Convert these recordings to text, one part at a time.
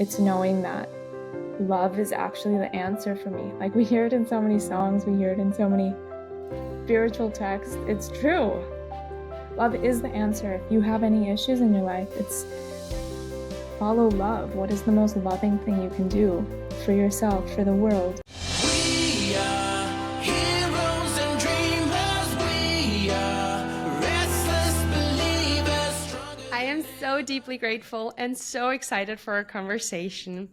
it's knowing that love is actually the answer for me. Like, we hear it in so many songs, we hear it in so many spiritual texts. It's true. Love is the answer. If you have any issues in your life, it's follow love. What is the most loving thing you can do for yourself, for the world? We are heroes and dreamers. We are restless believers. I am so deeply grateful and so excited for our conversation.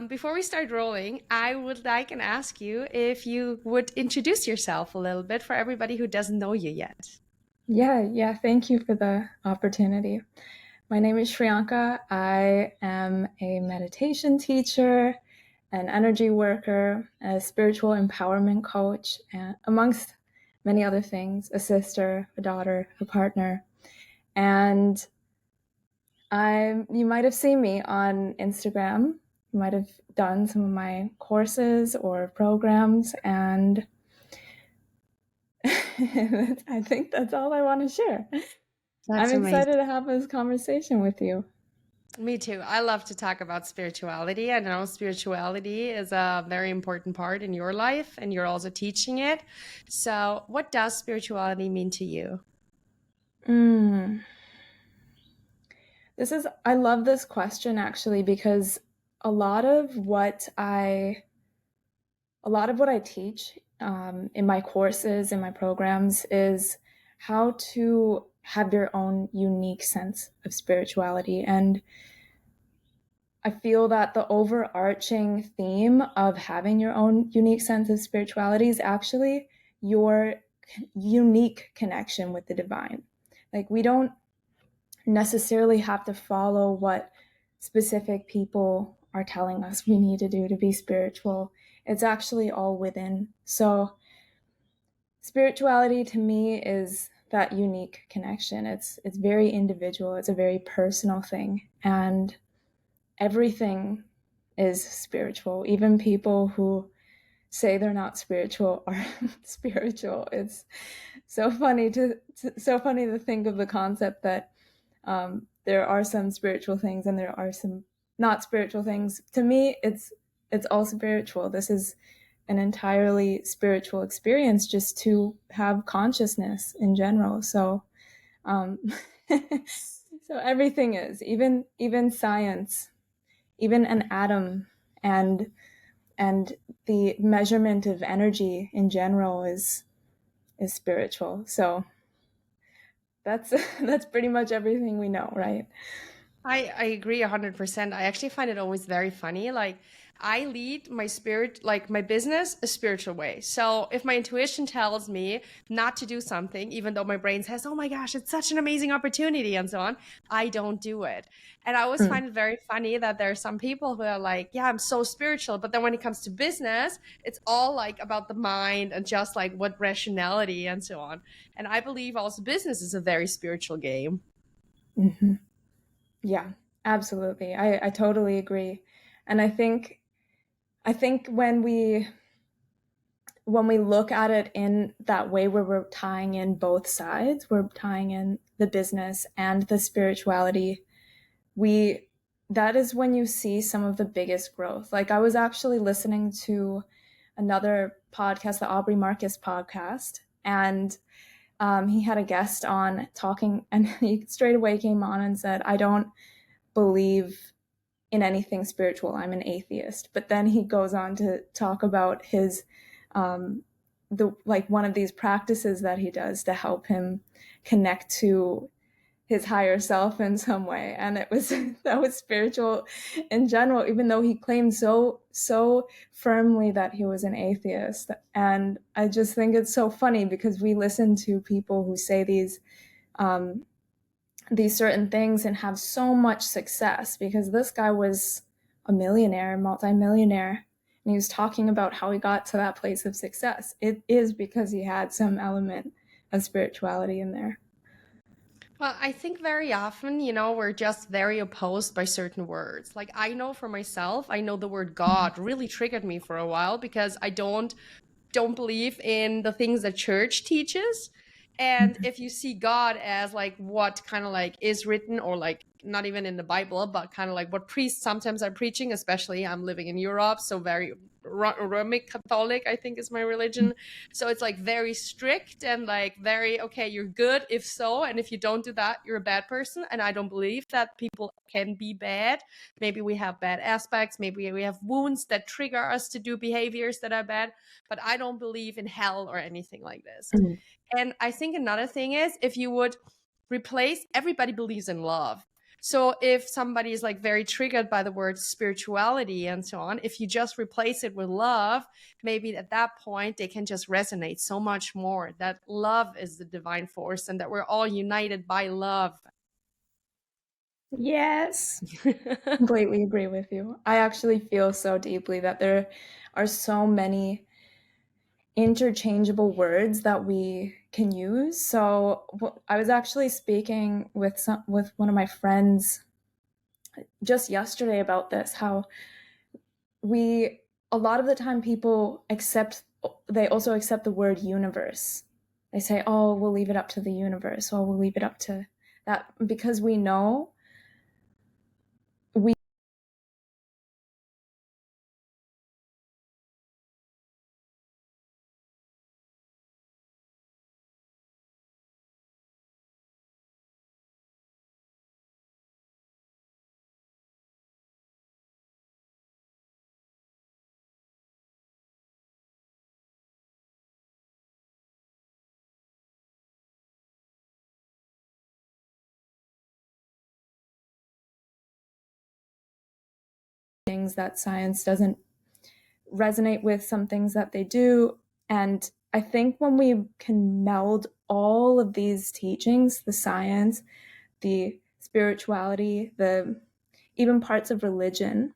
Before we start rolling, I would like and ask you if you would introduce yourself a little bit for everybody who doesn't know you yet. Yeah, thank you for the opportunity. My name is Shriyanka. I am a meditation teacher, an energy worker, a spiritual empowerment coach, and amongst many other things, a sister, a daughter, a partner. And you might have seen me on Instagram. You might have done some of my courses or programs, and I think that's all I want to share. That's I'm excited amazing. to have this conversation with you. Me too. I love to talk about spirituality. I know spirituality is a very important part in your life, and you're also teaching it. So, what does spirituality mean to you? I love this question actually, because a lot of what I teach in my courses, in my programs, is how to have your own unique sense of spirituality. And I feel that the overarching theme of having your own unique sense of spirituality is actually your unique connection with the divine. Like, we don't necessarily have to follow what specific people are telling us we need to do to be spiritual. It's actually all within. So spirituality to me is that unique connection. It's very individual. It's a very personal thing, and everything is spiritual. Even people who say they're not spiritual are spiritual. It's so funny to think of the concept that there are some spiritual things and there are some not spiritual things. To me, it's all spiritual. This is an entirely spiritual experience, just to have consciousness in general. So so everything is, even science, even an atom, and the measurement of energy in general is spiritual. So that's that's pretty much everything we know, right? I agree 100%. I actually find it always very funny. Like, I lead my spirit, like my business, a spiritual way. So if my intuition tells me not to do something, even though my brain says, oh my gosh, it's such an amazing opportunity and so on, I don't do it. And I always find it very funny that there are some people who are like, yeah, I'm so spiritual. But then when it comes to business, it's all like about the mind and just like what rationality and so on. And I believe also business is a very spiritual game. Mm-hmm. Yeah, absolutely. I totally agree. And I think when we look at it in that way, where we're tying in both sides, we're tying in the business and the spirituality, that is when you see some of the biggest growth. Like, I was actually listening to another podcast, the Aubrey Marcus podcast, and he had a guest on talking, and he straight away came on and said, I don't believe in anything spiritual. I'm an atheist. But then he goes on to talk about his one of these practices that he does to help him connect to his higher self in some way. And it was that was spiritual in general, even though he claimed so firmly that he was an atheist. And I just think it's so funny, because we listen to people who say these certain things and have so much success, because this guy was a millionaire, multimillionaire, and he was talking about how he got to that place of success. It is because he had some element of spirituality in there. Well, I think very often, we're just very opposed by certain words. Like, I know for myself, I know the word God really triggered me for a while because I don't believe in the things that church teaches. And if you see God as like what kind of like is written, or like not even in the Bible, but kind of like what priests sometimes are preaching, especially I'm living in Europe, so very Roman Catholic, I think, is my religion. So it's like very strict and like very, okay, you're good if so. And if you don't do that, you're a bad person. And I don't believe that people can be bad. Maybe we have bad aspects. Maybe we have wounds that trigger us to do behaviors that are bad. But I don't believe in hell or anything like this. Mhm. And I think another thing is, if you would replace, everybody believes in love. So if somebody is like very triggered by the word spirituality and so on, if you just replace it with love, maybe at that point they can just resonate so much more that love is the divine force and that we're all united by love. Yes. Completely agree with you. I actually feel so deeply that there are so many interchangeable words that we can use. So I was actually speaking with one of my friends just yesterday about this, how we a lot of the time people also accept the word universe. They say, "Oh, we'll leave it up to the universe," or "We'll leave it up to that," because we know we things that science doesn't resonate with, some things that they do. And I think when we can meld all of these teachings, the science, the spirituality, the even parts of religion,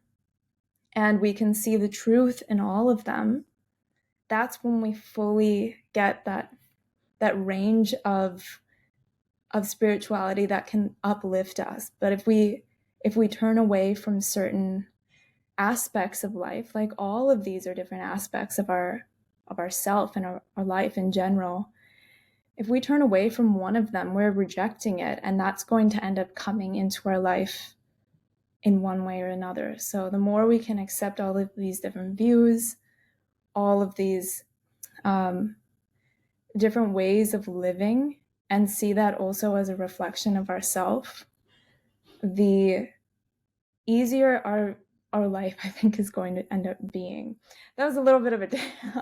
and we can see the truth in all of them, that's when we fully get that range of spirituality that can uplift us. But if we turn away from certain aspects of life, like all of these are different aspects of our self and our life in general, if we turn away from one of them, we're rejecting it, and that's going to end up coming into our life in one way or another. So the more we can accept all of these different views, all of these different ways of living, and see that also as a reflection of ourself, the easier our life, I think, is going to end up being. That was a little bit of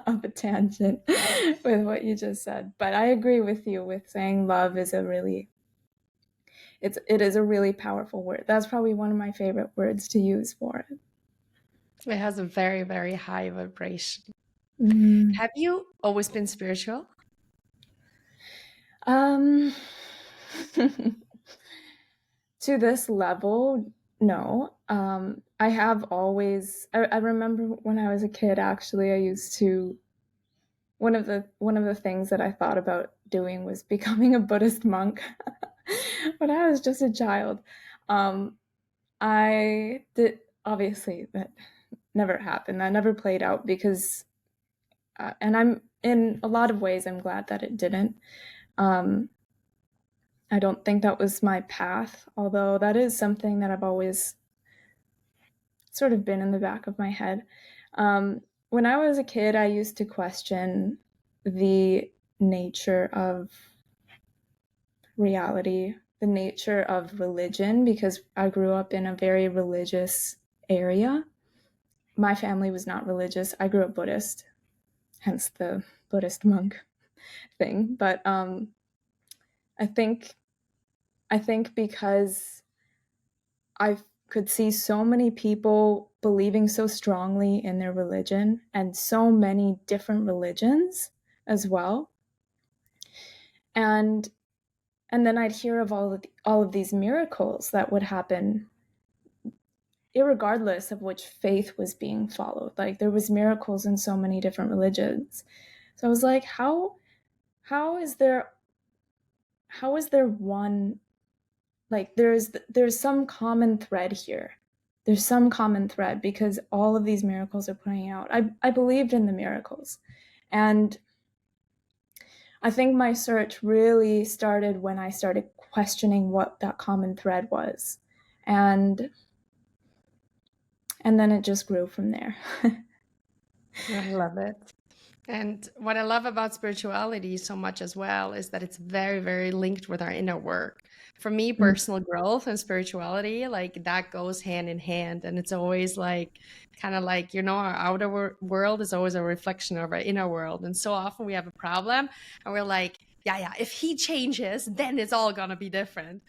of a tangent with what you just said, but I agree with you with saying love is it is a really powerful word. That's probably one of my favorite words to use for it. It has a very, very high vibration. Mm. Have you always been spiritual? Um, to this level, no. I have always. I remember when I was a kid. Actually, I used to. One of the things that I thought about doing was becoming a Buddhist monk. When I was just a child, um, I did. Obviously, that never happened. That never played out because, and I'm in a lot of ways, I'm glad that it didn't. Um, I don't think that was my path, although that is something that I've always sort of been in the back of my head. When I was a kid, I used to question the nature of reality, the nature of religion, because I grew up in a very religious area. My family was not religious. I grew up Buddhist, hence the Buddhist monk thing. But I think I think because I could see so many people believing so strongly in their religion, and so many different religions as well. And then I'd hear of all of these miracles that would happen irregardless of which faith was being followed. Like there was miracles in so many different religions. So I was like, how is there one, like there's some common thread here. There's some common thread because all of these miracles are playing out. I believed in the miracles. And I think my search really started when I started questioning what that common thread was. And then it just grew from there. I love it. And what I love about spirituality so much as well is that it's very, very linked with our inner work. For me, Mm. personal growth and spirituality, like that goes hand in hand. And it's always like, kind of like, our outer world is always a reflection of our inner world. And so often we have a problem and we're like, yeah, if he changes, then it's all going to be different.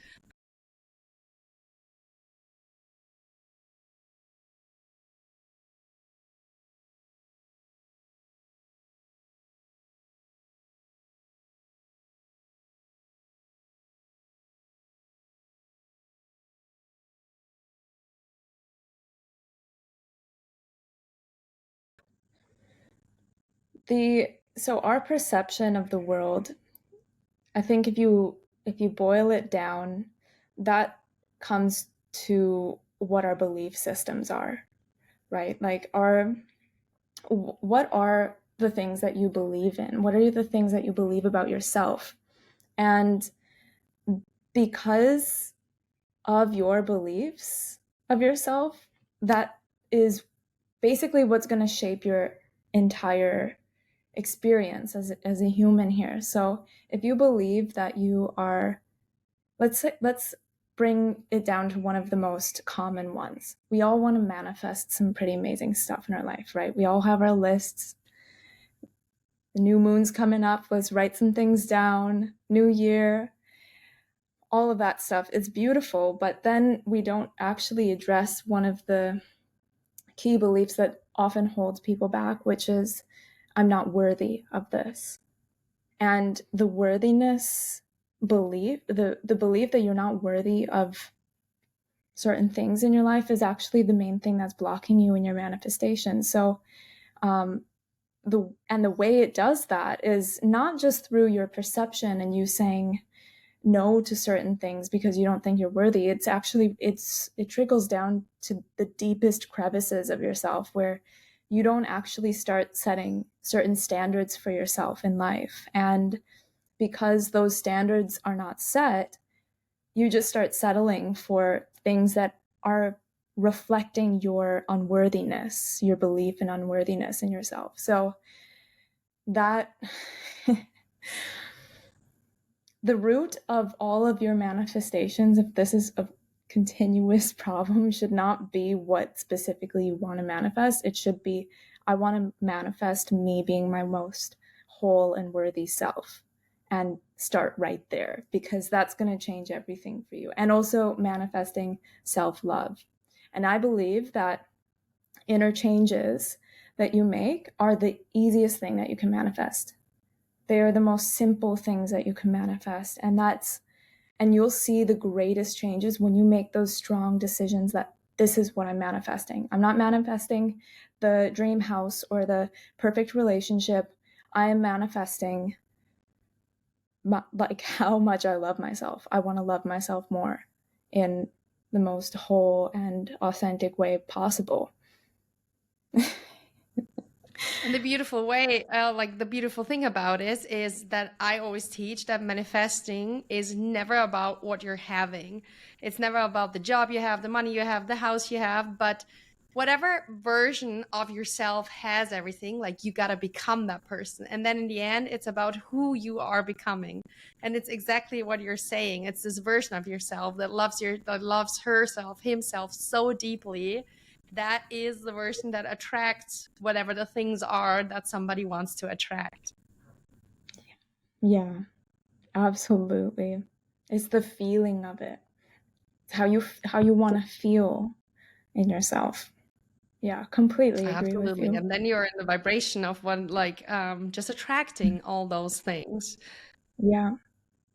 So our perception of the world, I think if you boil it down, that comes to what our belief systems are, right? Like what are the things that you believe in? What are the things that you believe about yourself? And because of your beliefs of yourself, that is basically what's going to shape your entire experience as a human here. So if you believe that you are, let's bring it down to one of the most common ones. We all want to manifest some pretty amazing stuff in our life, right? We all have our lists. The new moon's coming up. Let's write some things down. New year, all of that stuff. It's beautiful, but then we don't actually address one of the key beliefs that often holds people back, which is, I'm not worthy of this. And the worthiness belief, the belief that you're not worthy of certain things in your life is actually the main thing that's blocking you in your manifestation. So um, the way it does that is not just through your perception and you saying no to certain things because you don't think you're worthy. It's actually it trickles down to the deepest crevices of yourself where you don't actually start setting certain standards for yourself in life. And because those standards are not set, you just start settling for things that are reflecting your unworthiness, your belief in unworthiness in yourself. So that the root of all of your manifestations, if this is a continuous problem, should not be what specifically you want to manifest. It should be, I want to manifest me being my most whole and worthy self, and start right there, because that's going to change everything for you. And also manifesting self-love. And I believe that inner changes that you make are the easiest thing that you can manifest. They are the most simple things that you can manifest. And you'll see the greatest changes when you make those strong decisions that this is what I'm manifesting. I'm not manifesting the dream house or the perfect relationship. I am manifesting like how much I love myself. I want to love myself more in the most whole and authentic way possible. And the beautiful way, like the beautiful thing about it is that I always teach that manifesting is never about what you're having. It's never about the job you have, the money you have, the house you have, but whatever version of yourself has everything, like you got to become that person. And then in the end, it's about who you are becoming. And it's exactly what you're saying. It's this version of yourself that loves herself, himself so deeply. That is the version that attracts whatever the things are that somebody wants to attract. Yeah, absolutely. It's the feeling of it. It's how you want to feel in yourself. Yeah, completely agree with Absolutely. you. And then you're in the vibration of one, like just attracting all those things. Yeah.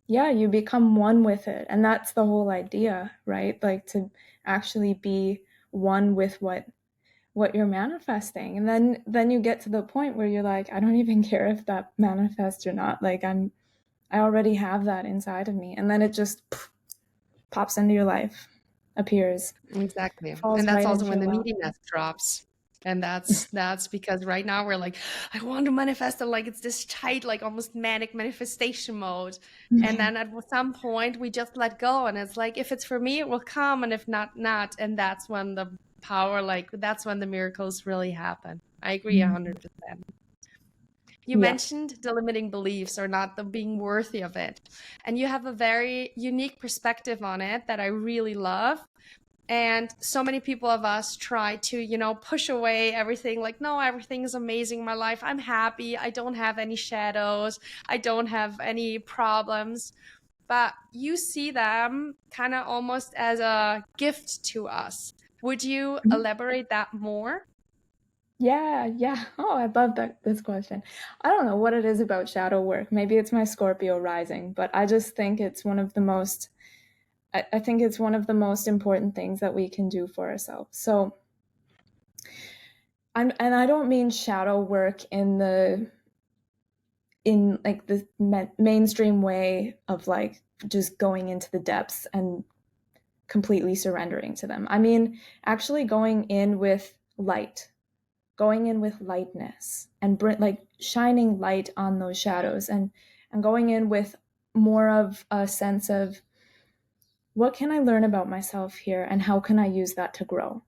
Yeah, you become one with it. And that's the whole idea, right? Like to actually be one with what you're manifesting. And then you get to the point where you're like, I don't even care if that manifests or not. Like I already have that inside of me. And then it just pops into your life, appears, Exactly. falls And that's right also into when your the lap. neediness drops. And that's because right now we're like, I want to manifest, and like it's this tight, like almost manic manifestation mode. And then at some point we just let go, and it's like, if it's for me, it will come, and if not, not. And that's when the power, like that's when the miracles really happen. I agree 100%. You Yeah. mentioned the limiting beliefs or not the being worthy of it. And you have a very unique perspective on it that I really love. And so many people of us try to, push away everything, like, no, everything is amazing in my life, I'm happy, I don't have any shadows, I don't have any problems. But you see them kind of almost as a gift to us. Would you elaborate that more? Yeah, yeah. Oh, I love this question. I don't know what it is about shadow work. Maybe it's my Scorpio rising, but I just think it's one of the most I think it's one of the most important things that we can do for ourselves. So, and I don't mean shadow work in like the mainstream way of like just going into the depths and completely surrendering to them. I mean, actually going in with light, going in with lightness, and like shining light on those shadows, and going in with more of a sense of what can I learn about myself here and how can I use that to grow?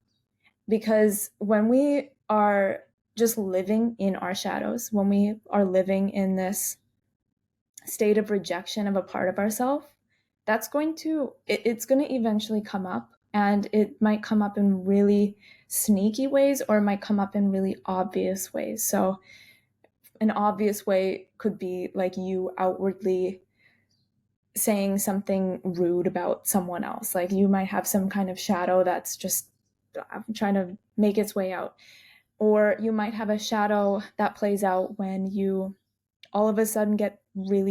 Because when we are just living in our shadows, when we are living in this state of rejection of a part of ourselves, it's going to eventually come up, and it might come up in really sneaky ways, or it might come up in really obvious ways. So an obvious way could be like you outwardly saying something rude about someone else. Like you might have some kind of shadow that's just trying to make its way out. Or you might have a shadow that plays out when you all of a sudden get really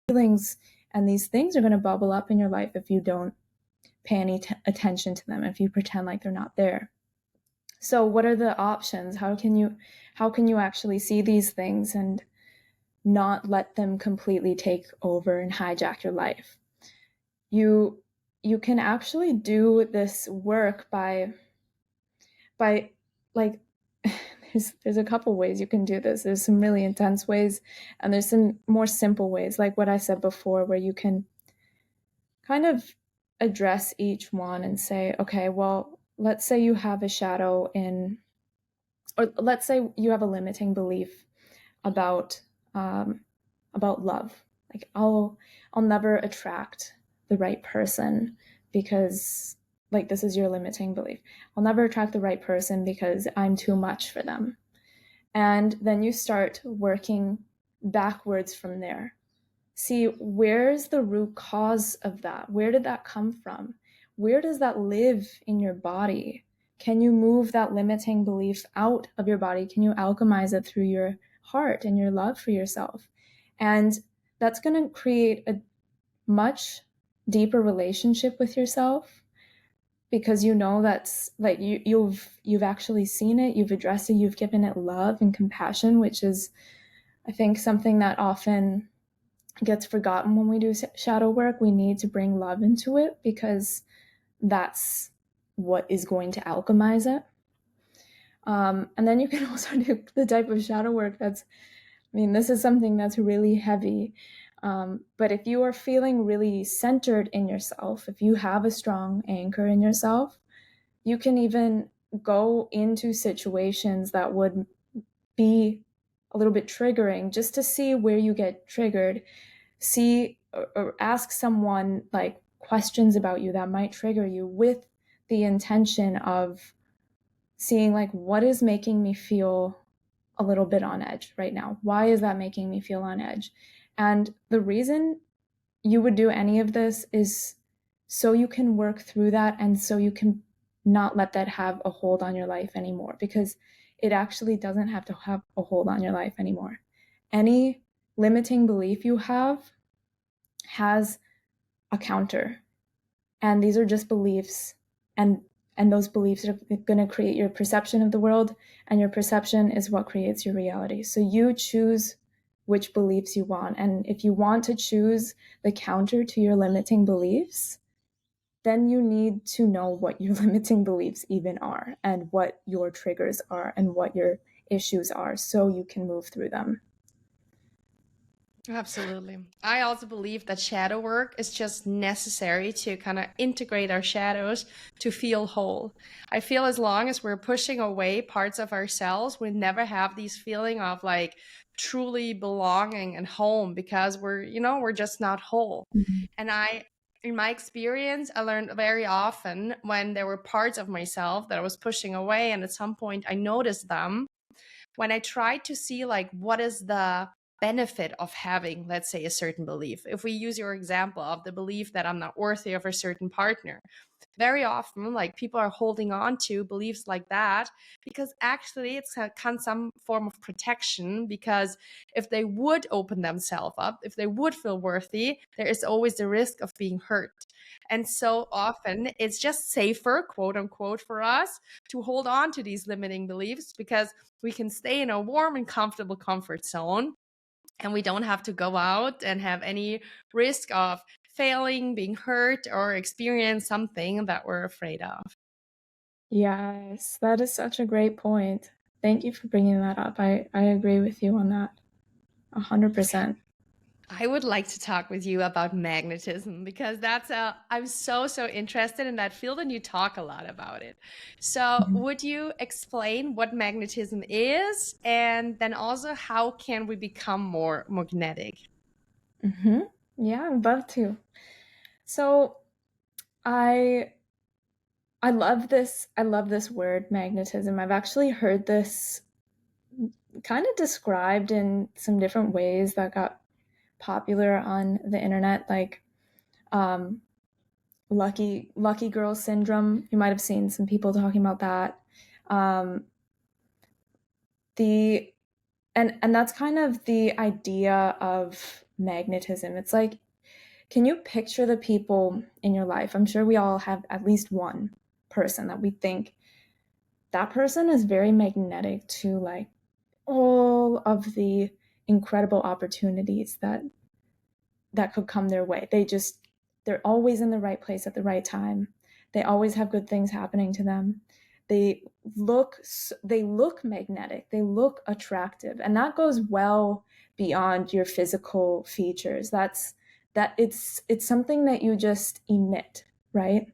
feelings, and these things are going to bubble up in your life if you don't pay any attention to them, if you pretend like they're not there. So what are the options? How can you actually see these things and not let them completely take over and hijack your life? You can actually do this work by like there's a couple ways you can do this. There's some really intense ways, and there's some more simple ways, like what I said before, where you can kind of address each one and say, okay, well, let's say you have a shadow in, or let's say you have a limiting belief about um, about love. Like I'll never attract the right person because, like, this is your limiting belief. I'll never attract the right person because I'm too much for them. And then you start working backwards from there. See, where's the root cause of that? Where did that come from? Where does that live in your body? Can you move that limiting belief out of your body? Can you alchemize it through your heart and your love for yourself? And that's going to create a much deeper relationship with yourself, because you know that's like you've actually seen it, you've addressed it, you've given it love and compassion, which is, I think, something that often gets forgotten when we do shadow work. We need to bring love into it because that's what is going to alchemize it. And then you can also do the type of shadow work this is something that's really heavy. But if you are feeling really centered in yourself, if you have a strong anchor in yourself, you can even go into situations that would be a little bit triggering just to see where you get triggered. See or ask someone like questions about you that might trigger you, with the intention of seeing like what is making me feel a little bit on edge right now. Why is that making me feel on edge? And the reason you would do any of this is so you can work through that, and so you can not let that have a hold on your life anymore, because it actually doesn't have to have a hold on your life anymore. Any limiting belief you have has a counter, and these are just beliefs, and those beliefs are going to create your perception of the world, and your perception is what creates your reality. So you choose which beliefs you want. And if you want to choose the counter to your limiting beliefs, then you need to know what your limiting beliefs even are and what your triggers are and what your issues are so you can move through them. Absolutely. I also believe that shadow work is just necessary to kind of integrate our shadows to feel whole. I feel as long as we're pushing away parts of ourselves, we never have these feeling of like truly belonging and home because we're just not whole. Mm-hmm. And in my experience, I learned very often when there were parts of myself that I was pushing away, and at some point I noticed them when I tried to see like what is the benefit of having, let's say, a certain belief. If we use your example of the belief that I'm not worthy of a certain partner, very often like people are holding on to beliefs like that because actually it's some form of protection, because if they would open themselves up, if they would feel worthy, there is always the risk of being hurt. And so often it's just safer, quote unquote, for us to hold on to these limiting beliefs because we can stay in a warm and comfortable comfort zone, and we don't have to go out and have any risk of failing, being hurt, or experience something that we're afraid of. Yes, that is such a great point. Thank you for bringing that up. I agree with you on that 100%. I would like to talk with you about magnetism because I'm so interested in that field, and you talk a lot about it. So, Mhm. would you explain what magnetism is, and then also how can we become more magnetic? Mhm. Yeah, I'd love to. So I I love this word magnetism. I've actually heard this kind of described in some different ways that got popular on the internet, like um, lucky girl syndrome. You might have seen some people talking about that. Um, the and that's kind of the idea of magnetism. It's like, can you picture the people in your life? I'm sure we all have at least one person that we think that person is very magnetic to, like, all of the incredible opportunities that could come their way. They're always in the right place at the right time. They always have good things happening to them. They look magnetic. They look attractive, and that goes well beyond your physical features. It's something that you just emit, right?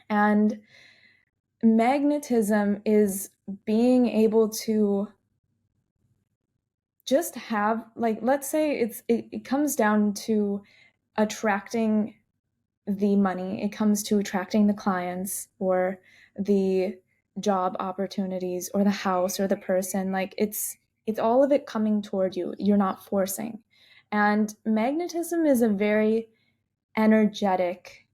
And magnetism is being able to just have, like, let's say it comes down to attracting the money, it comes to attracting the clients or the job opportunities or the house or the person. Like, it's all of it coming toward you. You're not forcing. And magnetism is a very energetic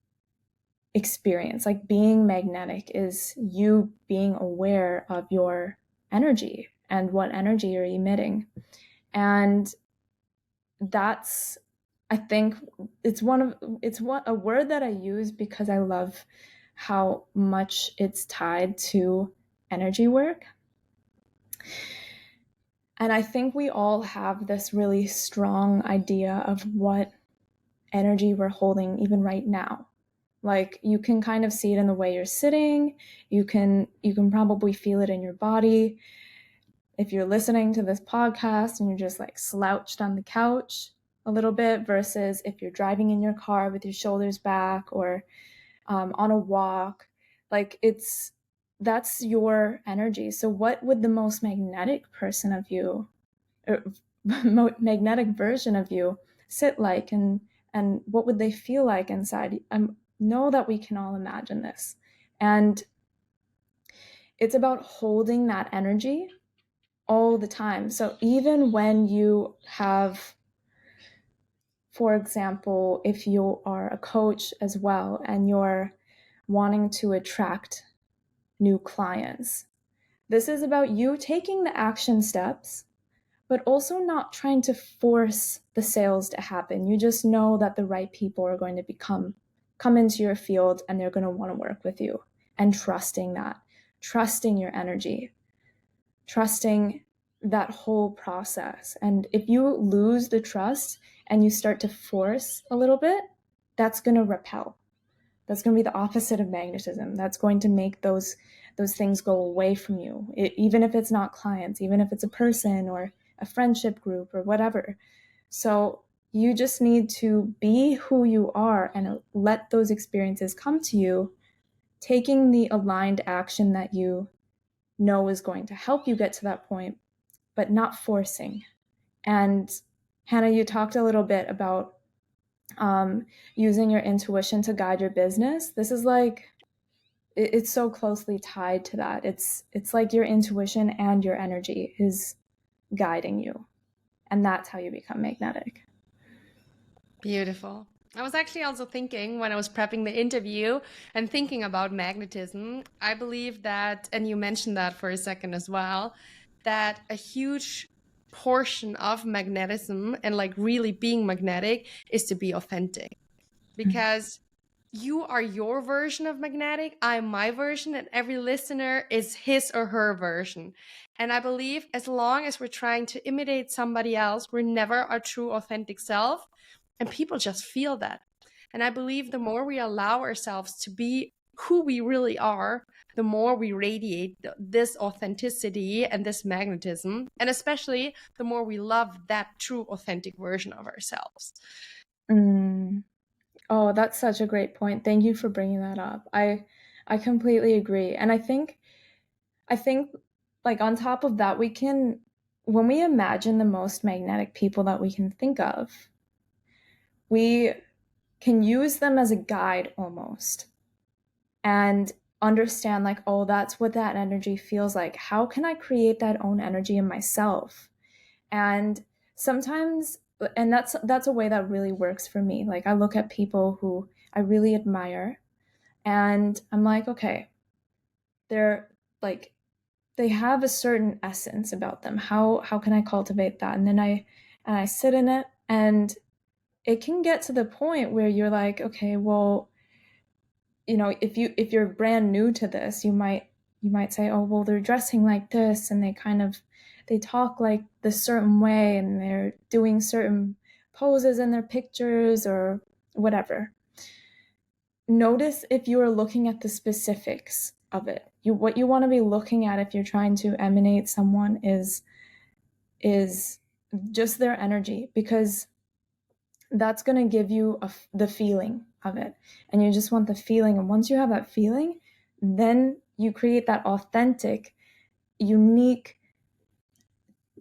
experience. Like, being magnetic is you being aware of your energy and what energy you're emitting. And that's, I think it's what a word that I use because I love how much it's tied to energy work. And I think we all have this really strong idea of what energy we're holding even right now. Like, you can kind of see it in the way you're sitting. You can probably feel it in your body. If you're listening to this podcast and you're just like slouched on the couch a little bit versus if you're driving in your car with your shoulders back or on a walk, like, that's your energy. So what would the most magnetic person of you, or magnetic version of you, sit like, and what would they feel like inside? I know that we can all imagine this, and it's about holding that energy all the time. So even when you have, for example, if you are a coach as well and you're wanting to attract new clients, this is about you taking the action steps, but also not trying to force the sales to happen. You just know that the right people are going to come into your field and they're going to want to work with you, and trusting that, trusting your energy, trusting that whole process. And if you lose the trust and you start to force a little bit, that's going to repel. That's going to be the opposite of magnetism. That's going to make those things go away from you, even if it's not clients, even if it's a person or a friendship group or whatever. So you just need to be who you are and let those experiences come to you, taking the aligned action that you know is going to help you get to that point, but not forcing. And Hannah, you talked a little bit about using your intuition to guide your business. This is like, it's so closely tied to that. It's like your intuition and your energy is guiding you, and that's how you become magnetic. Beautiful. I was actually also thinking when I was prepping the interview and thinking about magnetism, I believe that, and you mentioned that for a second as well, that a huge portion of magnetism and like really being magnetic is to be authentic, because you are your version of magnetic, I'm my version, and every listener is his or her version. And I believe as long as we're trying to imitate somebody else, we're never our true authentic self. And people just feel that. And I believe the more we allow ourselves to be who we really are, the more we radiate this authenticity and this magnetism. And especially the more we love that true authentic version of ourselves. Mm. Oh, that's such a great point. Thank you for bringing that up. I completely agree. And I think like on top of that, we can, when we imagine the most magnetic people that we can think of, we can use them as a guide almost and understand like, oh, that's what that energy feels like. How can I create that own energy in myself? And sometimes, and that's a way that really works for me. Like I look at people who I really admire and I'm like, okay, they're like, they have a certain essence about them. How can I cultivate that? And then I sit in it, and it can get to the point where you're like, okay, well, if you're brand new to this, you might say, oh, well, they're dressing like this, and they talk like this certain way, and they're doing certain poses in their pictures or whatever. Notice if you are looking at the specifics of it. What you want to be looking at if you're trying to emanate someone is just their energy, because that's going to give you the feeling of it, and you just want the feeling. And once you have that feeling, then you create that authentic, unique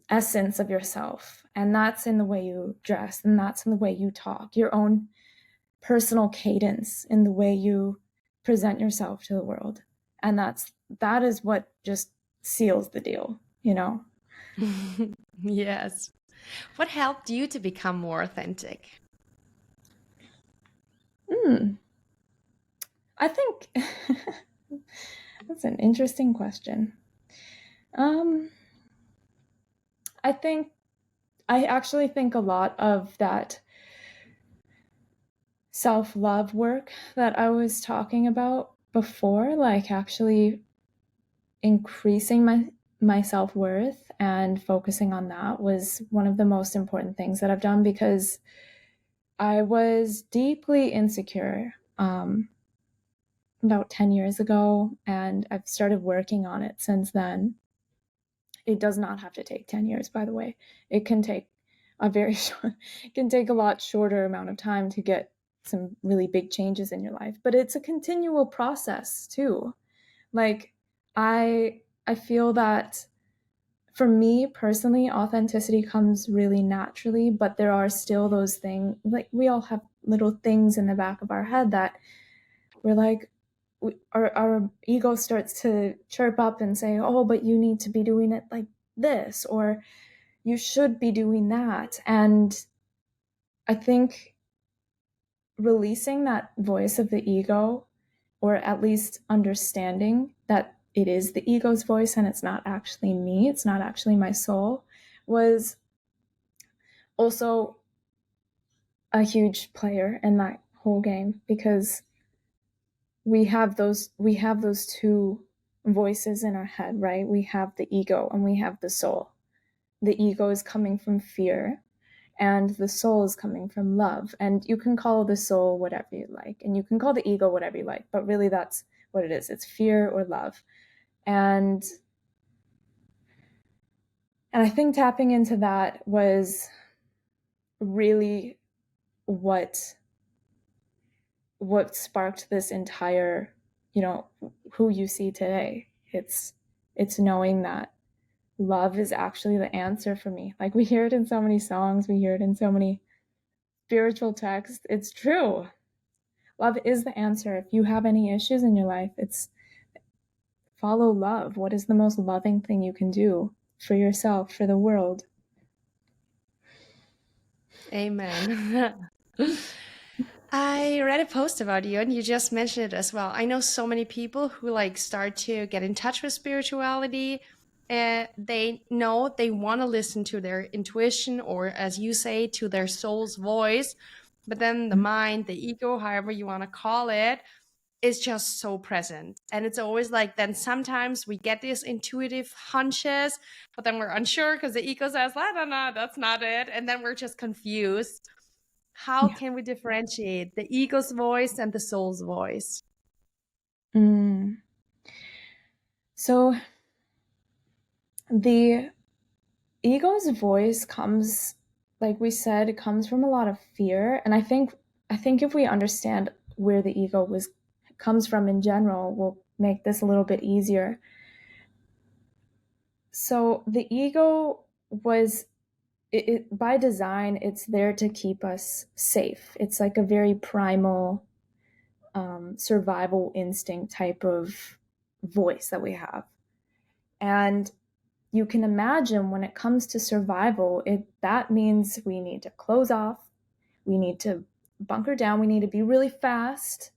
essence of yourself, and that's in the way you dress, and that's in the way you talk, your own personal cadence in the way you present yourself to the world. And that is what just seals the deal, you know. Yes. What helped you to become more authentic? Hmm. I think that's an interesting question. um I actually think a lot of that self-love work that I was talking about before, like actually increasing my self-worth and focusing on that, was one of the most important things that I've done, because I was deeply insecure about 10 years ago, and I've started working on it since then. It does not have to take 10 years, by the way. It can take it can take a lot shorter amount of time to get some really big changes in your life, but it's a continual process too. Like I feel that for me personally, authenticity comes really naturally, but there are still those things, like we all have little things in the back of our head that we're like, our ego starts to chirp up and say, oh, but you need to be doing it like this, or you should be doing that. And I think releasing that voice of the ego, or at least understanding that it is the ego's voice and it's not actually me, it's not actually my soul, was also a huge player in that whole game, because we have those two voices in our head, right? We have the ego and we have the soul. the ego is coming from fear and the soul is coming from love. And you can call the soul whatever you like, and you can call the ego whatever you like, but really that's what it is. It's fear or love. And I think tapping into that was really what sparked this entire, who you see today. It's knowing that love is actually the answer for me. Like, we hear it in so many songs, we hear it in so many spiritual texts. It's true. Love is the answer. If you have any issues in your life, it's follow love. What is the most loving thing you can do for yourself, for the world? Amen. I read a post about you and you just mentioned it as well. I know so many people who like start to get in touch with spirituality and they know they want to listen to their intuition or, as you say, to their soul's voice. But then the mind, the ego, however you want to call it, is just so present. And it's always like, then sometimes we get these intuitive hunches, but then we're unsure because the ego says, I don't know, that's not it. And then we're just confused. How Yeah. can we differentiate the ego's voice and the soul's voice? So the ego's voice comes, like we said, it comes from a lot of fear. And I think if we understand where the ego comes from in general, will make this a little bit easier. So the ego was, by design, it's there to keep us safe. It's like a very primal survival instinct type of voice that we have. And you can imagine, when it comes to survival, that means we need to close off, we need to bunker down, we need to be really fast,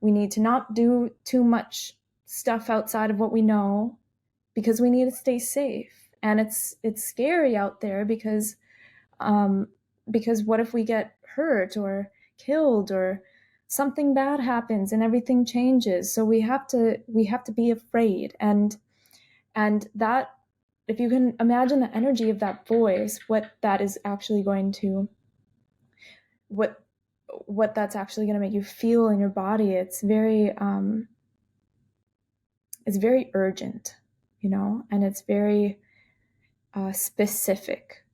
we need to not do too much stuff outside of what we know, because we need to stay safe. And it's scary out there because what if we get hurt or killed, or something bad happens and everything changes? So we have to be afraid. And that, if you can imagine the energy of that voice, what that is actually going to, what that's actually going to make you feel in your body, it's very urgent, and it's very specific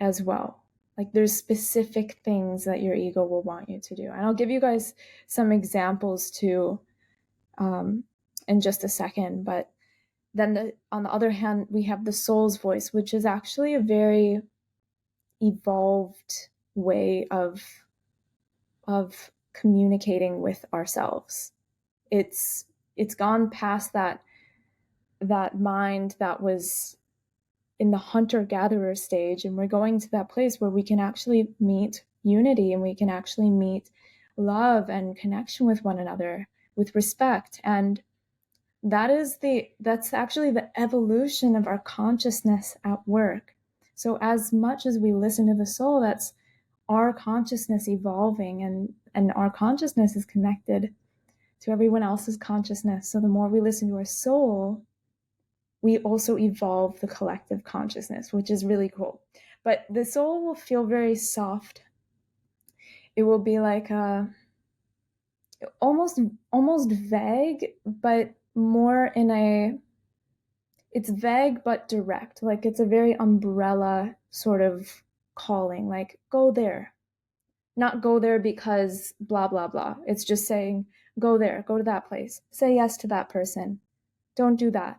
as well. Like, there's specific things that your ego will want you to do. And I'll give you guys some examples too in just a second. But then on the other hand, we have the soul's voice, which is actually a very evolved way of communicating with ourselves. It's gone past that mind that was in the hunter-gatherer stage, and we're going to that place where we can actually meet unity, and we can actually meet love and connection with one another with respect. And that's actually the evolution of our consciousness at work. So as much as we listen to the soul, that's our consciousness evolving, and our consciousness is connected to everyone else's consciousness. So the more we listen to our soul, we also evolve the collective consciousness, which is really cool. But the soul will feel very soft. It will be like almost vague, but more in it's vague but direct. Like, it's a very umbrella sort of calling, like, go there. Not go there because blah, blah, blah. It's just saying, go there, go to that place. Say yes to that person. Don't do that.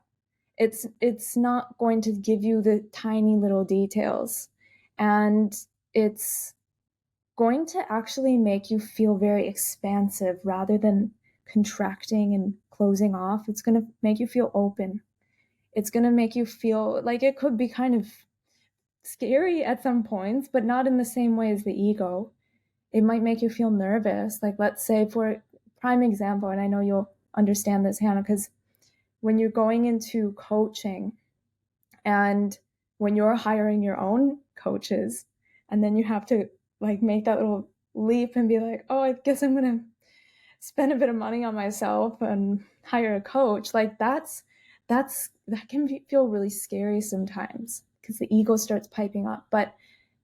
It's not going to give you the tiny little details, and it's going to actually make you feel very expansive rather than contracting and closing off. It's going to make you feel open. It's going to make you feel like, it could be kind of scary at some points, but not in the same way as the ego. It might make you feel nervous. Like, let's say, for a prime example, and I know you'll understand this, Hannah, because when you're going into coaching, and when you're hiring your own coaches, and then you have to like make that little leap and be like, oh, I guess I'm going to spend a bit of money on myself and hire a coach. Like, that can feel really scary sometimes, because the ego starts piping up. But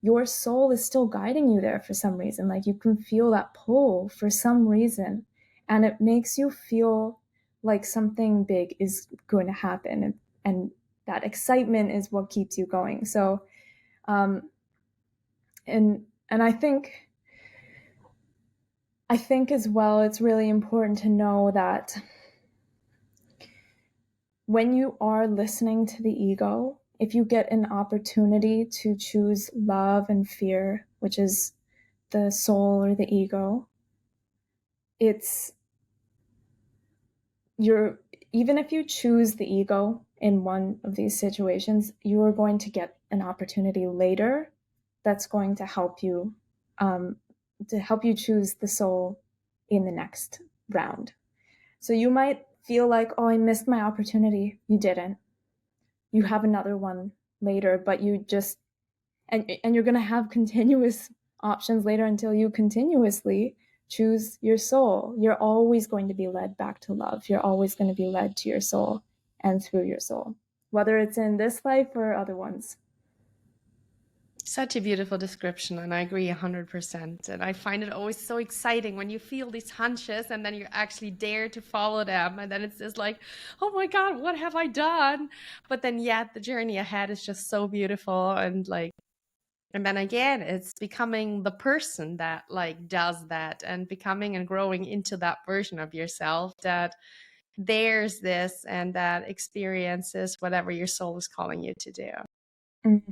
your soul is still guiding you there for some reason. Like you can feel that pull for some reason, and it makes you feel like something big is going to happen, and that excitement is what keeps you going. So and I think as well, it's really important to know that when you are listening to the ego, if you get an opportunity to choose love and fear, which is the soul or the ego, it's you're even if you choose the ego in one of these situations, you are going to get an opportunity later that's going to help you choose the soul in the next round. So you might feel like, oh, I missed my opportunity. You didn't. You have another one later, but you just and you're going to have continuous options later until you continuously choose your soul. You're always going to be led back to love. You're always going to be led to your soul and through your soul, whether it's in this life or other ones. Such a beautiful description, and I agree 100%. And I find it always so exciting when you feel these hunches and then you actually dare to follow them. And then it's just like, oh my God, what have I done? But then, yet, the journey ahead is just so beautiful. And then again, it's becoming the person that does that and becoming and growing into that version of yourself that there's this and that experiences whatever your soul is calling you to do. Mm.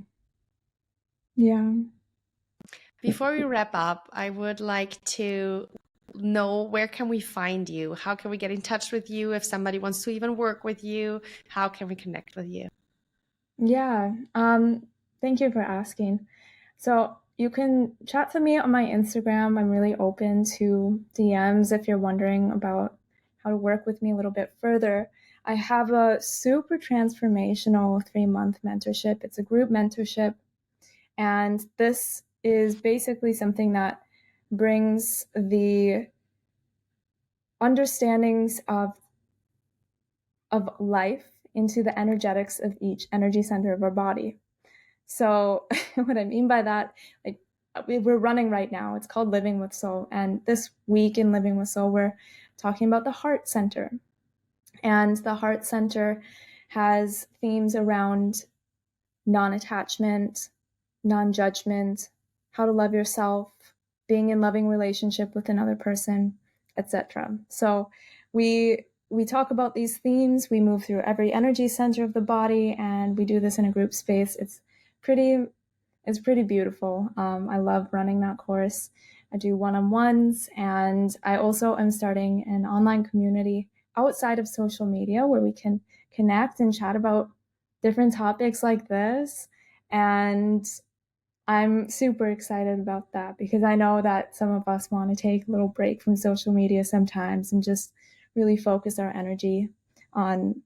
Yeah. Before we wrap up, I would like to know, where can we find you? How can we get in touch with you? If somebody wants to even work with you, how can we connect with you? Yeah. Thank you for asking. So you can chat to me on my Instagram. I'm really open to DMs if you're wondering about how to work with me a little bit further. I have a super transformational 3-month mentorship. It's a group mentorship. And this is basically something that brings the understandings of life into the energetics of each energy center of our body. So what I mean by that, like we're running right now, it's called Living with Soul. And this week in Living with Soul, we're talking about the heart center. And the heart center has themes around non-attachment, non-judgment, how to love yourself, being in loving relationship with another person, etc. So we talk about these themes. We move through every energy center of the body, and we do this in a group space. It's pretty beautiful. I love running that course. I do one-on-ones, and I also am starting an online community outside of social media where we can connect and chat about different topics like this. And I'm super excited about that because I know that some of us want to take a little break from social media sometimes and just really focus our energy on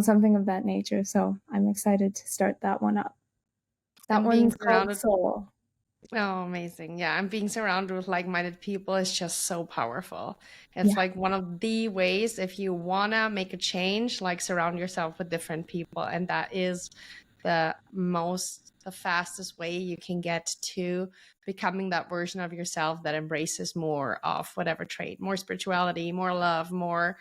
something of that nature. So I'm excited to start that one up. That And being one's called surrounded, Soul. oh, amazing. Yeah, and being surrounded with like-minded people is just so powerful. It's Yeah. like one of the ways, if you wanna make a change, like surround yourself with different people. And that is the fastest way you can get to becoming that version of yourself that embraces more of whatever trait, more spirituality, more love, more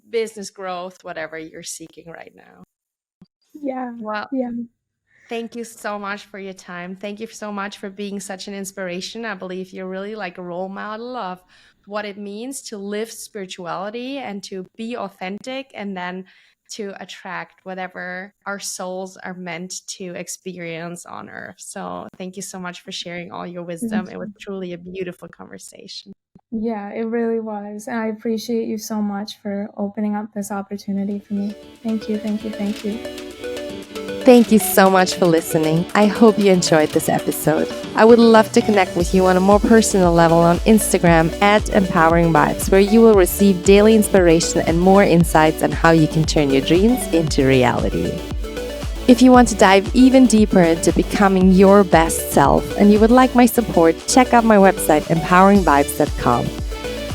business growth, whatever you're seeking right now. Yeah. Well, Yeah. thank you so much for your time. Thank you so much for being such an inspiration. I believe you're really like a role model of what it means to live spirituality and to be authentic, and then to attract whatever our souls are meant to experience on earth. So thank you so much for sharing all your wisdom. It was truly a beautiful conversation. Yeah, it really was. And I appreciate you so much for opening up this opportunity for me. Thank you, thank you, thank you. Thank you so much for listening. I hope you enjoyed this episode. I would love to connect with you on a more personal level on Instagram at Empowering Vibes, where you will receive daily inspiration and more insights on how you can turn your dreams into reality. If you want to dive even deeper into becoming your best self and you would like my support, check out my website, empoweringvibes.com.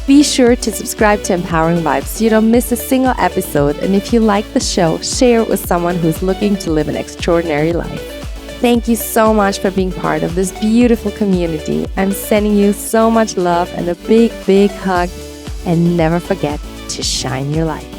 Be sure to subscribe to Empowering Vibes so you don't miss a single episode. And if you like the show, share it with someone who's looking to live an extraordinary life. Thank you so much for being part of this beautiful community. I'm sending you so much love and a big, big hug. And never forget to shine your light.